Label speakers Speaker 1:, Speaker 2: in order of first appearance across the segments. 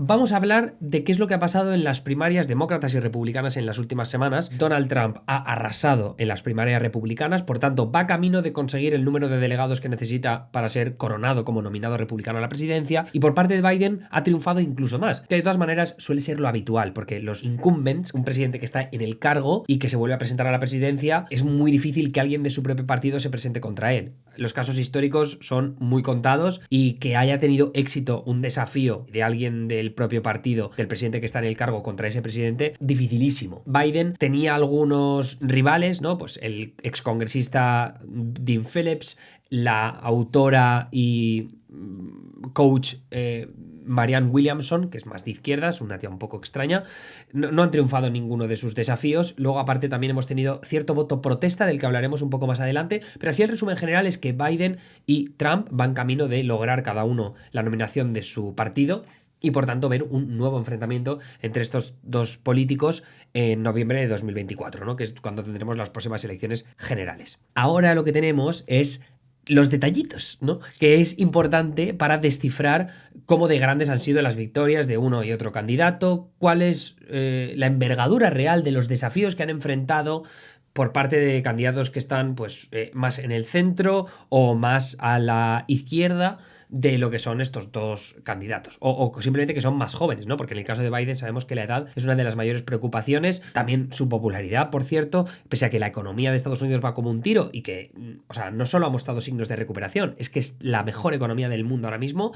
Speaker 1: Vamos a hablar de qué es lo que ha pasado en las primarias demócratas y republicanas en las últimas semanas. Donald Trump ha arrasado en las primarias republicanas, por tanto va camino de conseguir el número de delegados que necesita para ser coronado como nominado republicano a la presidencia, y por parte de Biden ha triunfado incluso más, que de todas maneras suele ser lo habitual, porque los incumbents, un presidente que está en el cargo y que se vuelve a presentar a la presidencia, es muy difícil que alguien de su propio partido se presente contra él. Los casos históricos son muy contados, y que haya tenido éxito un desafío de alguien del propio partido del presidente que está en el cargo contra ese presidente, dificilísimo. Biden tenía algunos rivales, ¿no? Pues el excongresista Dean Phillips, la autora y coach Marianne Williamson, que es más de izquierdas, una tía un poco extraña. No han triunfado en ninguno de sus desafíos. Luego, aparte, también hemos tenido cierto voto protesta, del que hablaremos un poco más adelante, pero así el resumen general es que Biden y Trump van camino de lograr cada uno la nominación de su partido, y por tanto ver un nuevo enfrentamiento entre estos dos políticos en noviembre de 2024, ¿no? Que es cuando tendremos las próximas elecciones generales. Ahora lo que tenemos es los detallitos, ¿no? Que es importante para descifrar cómo de grandes han sido las victorias de uno y otro candidato, cuál es la envergadura real de los desafíos que han enfrentado por parte de candidatos que están pues más en el centro o más a la izquierda de lo que son estos dos candidatos, o simplemente que son más jóvenes, ¿no? Porque en el caso de Biden sabemos que la edad es una de las mayores preocupaciones, también su popularidad, por cierto, pese a que la economía de Estados Unidos va como un tiro y que, o sea, no solo ha mostrado signos de recuperación, es que es la mejor economía del mundo ahora mismo,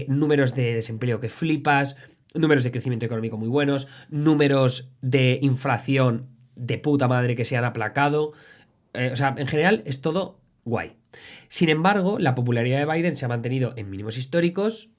Speaker 1: números de desempleo que flipas, números de crecimiento económico muy buenos, números de inflación de puta madre que se han aplacado, o sea, en general es todo guay. Sin embargo, la popularidad de Biden se ha mantenido en mínimos históricos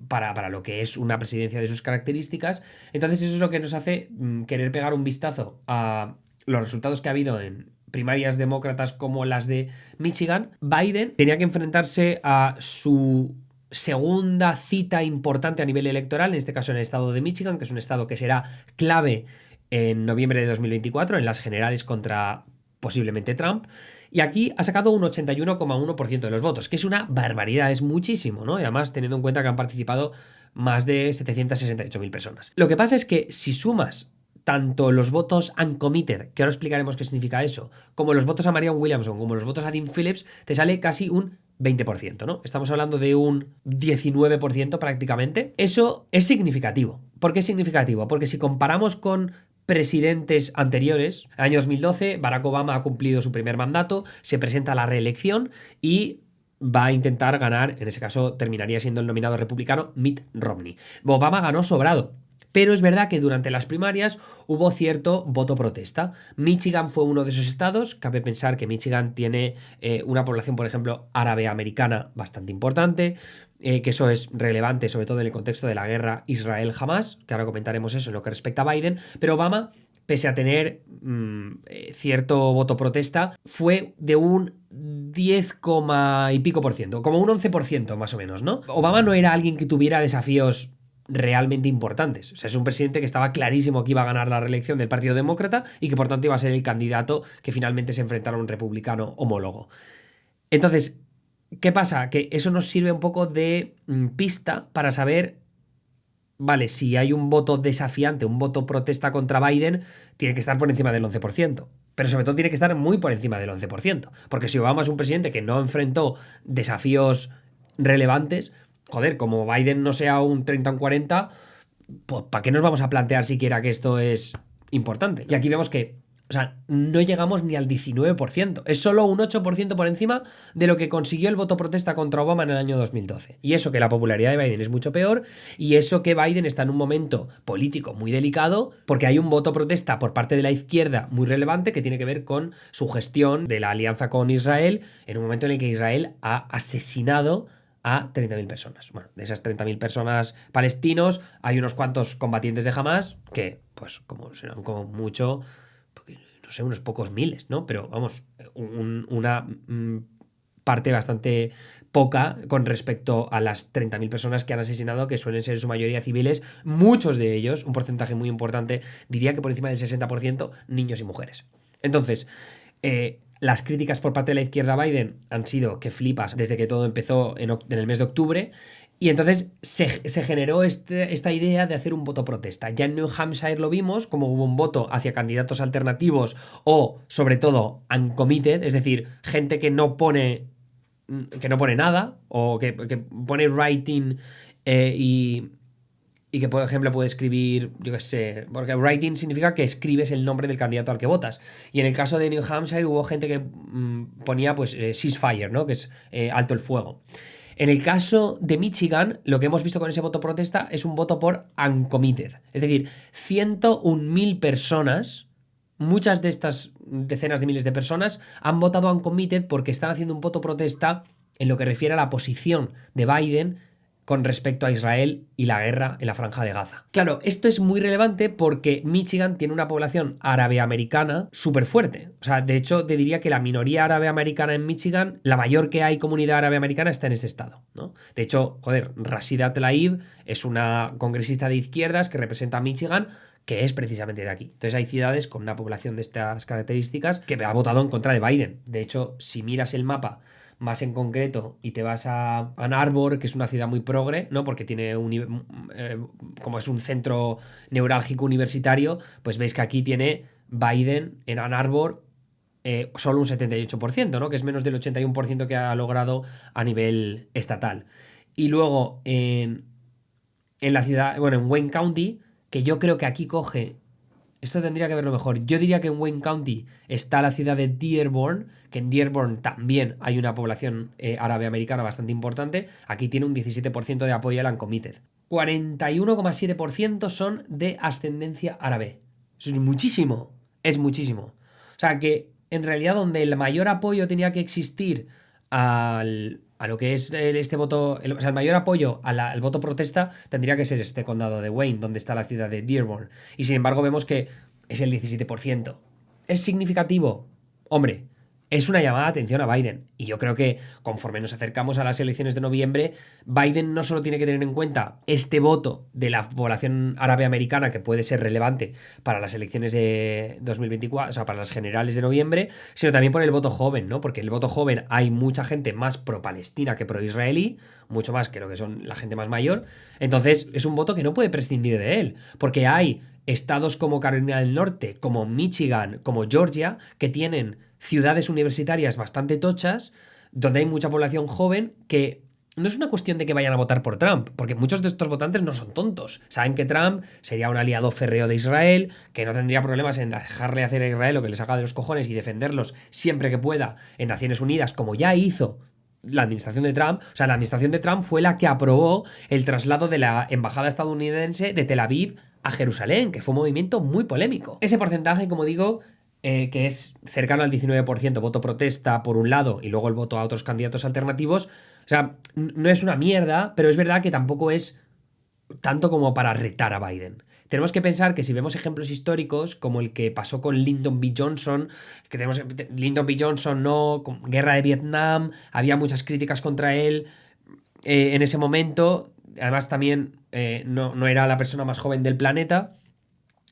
Speaker 1: para lo que es una presidencia de sus características. Entonces eso es lo que nos hace querer pegar un vistazo a los resultados que ha habido en primarias demócratas como las de Michigan. Biden tenía que enfrentarse a su segunda cita importante a nivel electoral, en este caso en el estado de Michigan, que es un estado que será clave en noviembre de 2024 en las generales contra posiblemente Trump, y aquí ha sacado un 81,1% de los votos, que es una barbaridad, es muchísimo, ¿no? Y además teniendo en cuenta que han participado más de 768.000 personas. Lo que pasa es que si sumas tanto los votos uncommitted, que ahora explicaremos qué significa eso, como los votos a Marianne Williamson, como los votos a Dean Phillips, te sale casi un 20%, ¿no? Estamos hablando de un 19% prácticamente. Eso es significativo. ¿Por qué es significativo? Porque si comparamos con presidentes anteriores, en el año 2012 Barack Obama ha cumplido su primer mandato, se presenta a la reelección y va a intentar ganar, en ese caso terminaría siendo el nominado republicano Mitt Romney. Obama ganó sobrado, pero es verdad que durante las primarias hubo cierto voto protesta. Michigan fue uno de esos estados. Cabe pensar que Michigan tiene una población, por ejemplo, árabe-americana bastante importante, que eso es relevante sobre todo en el contexto de la guerra Israel-Hamás, que ahora comentaremos eso en lo que respecta a Biden. Pero Obama, pese a tener cierto voto protesta, fue de un 10, y pico por ciento, como un 11% más o menos, ¿no? Obama no era alguien que tuviera desafíos realmente importantes. O sea, es un presidente que estaba clarísimo que iba a ganar la reelección del Partido Demócrata y que por tanto iba a ser el candidato que finalmente se enfrentara a un republicano homólogo. Entonces, ¿qué pasa? Que eso nos sirve un poco de pista para saber, vale, si hay un voto desafiante, un voto protesta contra Biden, tiene que estar por encima del 11%. Pero sobre todo tiene que estar muy por encima del 11%. Porque si Obama es un presidente que no enfrentó desafíos relevantes, joder, como Biden no sea un 30 o un 40, pues ¿para qué nos vamos a plantear siquiera que esto es importante? Y aquí vemos que, o sea, no llegamos ni al 19%. Es solo un 8% por encima de lo que consiguió el voto protesta contra Obama en el año 2012. Y eso que la popularidad de Biden es mucho peor, y eso que Biden está en un momento político muy delicado, porque hay un voto protesta por parte de la izquierda muy relevante que tiene que ver con su gestión de la alianza con Israel, en un momento en el que Israel ha asesinado a 30.000 personas. Bueno, de esas 30.000 personas palestinos hay unos cuantos combatientes de Hamás que, pues, como serán como mucho, no sé, unos pocos miles, ¿no? Pero vamos, una parte bastante poca con respecto a las 30.000 personas que han asesinado, que suelen ser en su mayoría civiles, muchos de ellos, un porcentaje muy importante, diría que por encima del 60%, niños y mujeres. Entonces, las críticas por parte de la izquierda a Biden han sido que flipas desde que todo empezó en el mes de octubre, Y entonces se generó esta idea de hacer un voto protesta. Ya en New Hampshire lo vimos, como hubo un voto hacia candidatos alternativos o, sobre todo, uncommitted, es decir, gente que no pone nada o que pone writing y que, por ejemplo, puede escribir, yo qué sé, porque writing significa que escribes el nombre del candidato al que votas. Y en el caso de New Hampshire hubo gente que ponía, pues, ceasefire, ¿no? Que es alto el fuego. En el caso de Michigan, lo que hemos visto con ese voto protesta es un voto por uncommitted. Es decir, 101.000 personas, muchas de estas decenas de miles de personas, han votado uncommitted porque están haciendo un voto protesta en lo que refiere a la posición de Biden con respecto a Israel y la guerra en la Franja de Gaza. Claro, esto es muy relevante porque Michigan tiene una población árabe-americana súper fuerte. O sea, de hecho, te diría que la minoría árabe-americana en Michigan, la mayor que hay comunidad árabe-americana está en este estado, ¿no? De hecho, joder, Rashida Tlaib es una congresista de izquierdas que representa a Michigan, que es precisamente de aquí. Entonces hay ciudades con una población de estas características que ha votado en contra de Biden. De hecho, si miras el mapa más en concreto y te vas a Ann Arbor, que es una ciudad muy progre, ¿no? Porque tiene como es un centro neurálgico universitario, pues veis que aquí tiene Biden en Ann Arbor solo un 78%, ¿no? Que es menos del 81% que ha logrado a nivel estatal. Y luego en la ciudad, bueno, en Wayne County, que yo creo que aquí coge. Esto tendría que verlo mejor. Yo diría que en Wayne County está la ciudad de Dearborn, que en Dearborn también hay una población árabe-americana bastante importante. Aquí tiene un 17% de apoyo al uncommitted. 41,7% son de ascendencia árabe. Eso es muchísimo. Es muchísimo. O sea que en realidad donde el mayor apoyo tenía que existir a lo que es este voto, o sea, el mayor apoyo al voto protesta tendría que ser este condado de Wayne, donde está la ciudad de Dearborn. Y sin embargo vemos que es el 17%. ¿Es significativo? Hombre, es una llamada de atención a Biden. Y yo creo que conforme nos acercamos a las elecciones de noviembre, Biden no solo tiene que tener en cuenta este voto de la población árabe americana que puede ser relevante para las elecciones de 2024, o sea, para las generales de noviembre, sino también por el voto joven, ¿no? Porque en el voto joven hay mucha gente más pro-palestina que pro-israelí, mucho más que lo que son la gente más mayor. Entonces, es un voto que no puede prescindir de él, porque hay estados como Carolina del Norte, como Michigan, como Georgia, que tienen ciudades universitarias bastante tochas, donde hay mucha población joven que no es una cuestión de que vayan a votar por Trump, porque muchos de estos votantes no son tontos. Saben que Trump sería un aliado férreo de Israel, que no tendría problemas en dejarle hacer a Israel lo que les haga de los cojones y defenderlos siempre que pueda en Naciones Unidas, como ya hizo la administración de Trump. O sea, la administración de Trump fue la que aprobó el traslado de la embajada estadounidense de Tel Aviv a Jerusalén, que fue un movimiento muy polémico. Ese porcentaje, como digo, que es cercano al 19%, voto protesta por un lado y luego el voto a otros candidatos alternativos, o sea, no es una mierda, pero es verdad que tampoco es tanto como para retar a Biden. Tenemos que pensar que si vemos ejemplos históricos como el que pasó con Lyndon B. Johnson, que tenemos Lyndon B. Johnson, ¿no? Con guerra de Vietnam, había muchas críticas contra él en ese momento, además también no era la persona más joven del planeta,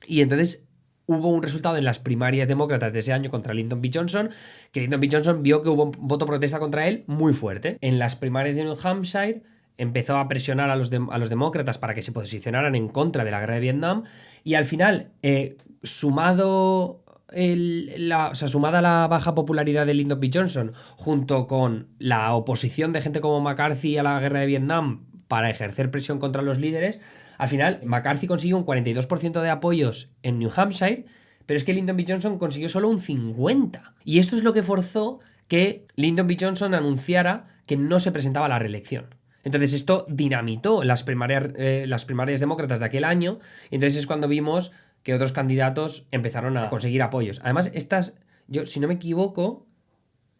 Speaker 1: y entonces hubo un resultado en las primarias demócratas de ese año contra Lyndon B. Johnson, que Lyndon B. Johnson vio que hubo un voto protesta contra él muy fuerte. En las primarias de New Hampshire empezó a presionar a los demócratas para que se posicionaran en contra de la guerra de Vietnam y al final, sumada la baja popularidad de Lyndon B. Johnson junto con la oposición de gente como McCarthy a la guerra de Vietnam para ejercer presión contra los líderes, al final McCarthy consiguió un 42% de apoyos en New Hampshire, pero es que Lyndon B. Johnson consiguió solo un 50%. Y esto es lo que forzó que Lyndon B. Johnson anunciara que no se presentaba a la reelección. Entonces esto dinamitó las primarias demócratas de aquel año, y entonces es cuando vimos que otros candidatos empezaron a conseguir apoyos. Además, yo si no me equivoco,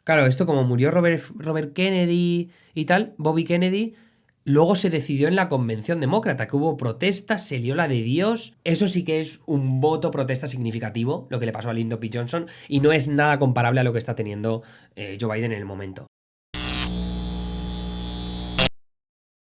Speaker 1: claro, esto como murió Robert Kennedy y tal, Bobby Kennedy, luego se decidió en la convención demócrata, que hubo protestas, se lió la de Dios. Eso sí que es un voto protesta significativo, lo que le pasó a Lyndon B. Johnson, y no es nada comparable a lo que está teniendo Joe Biden en el momento.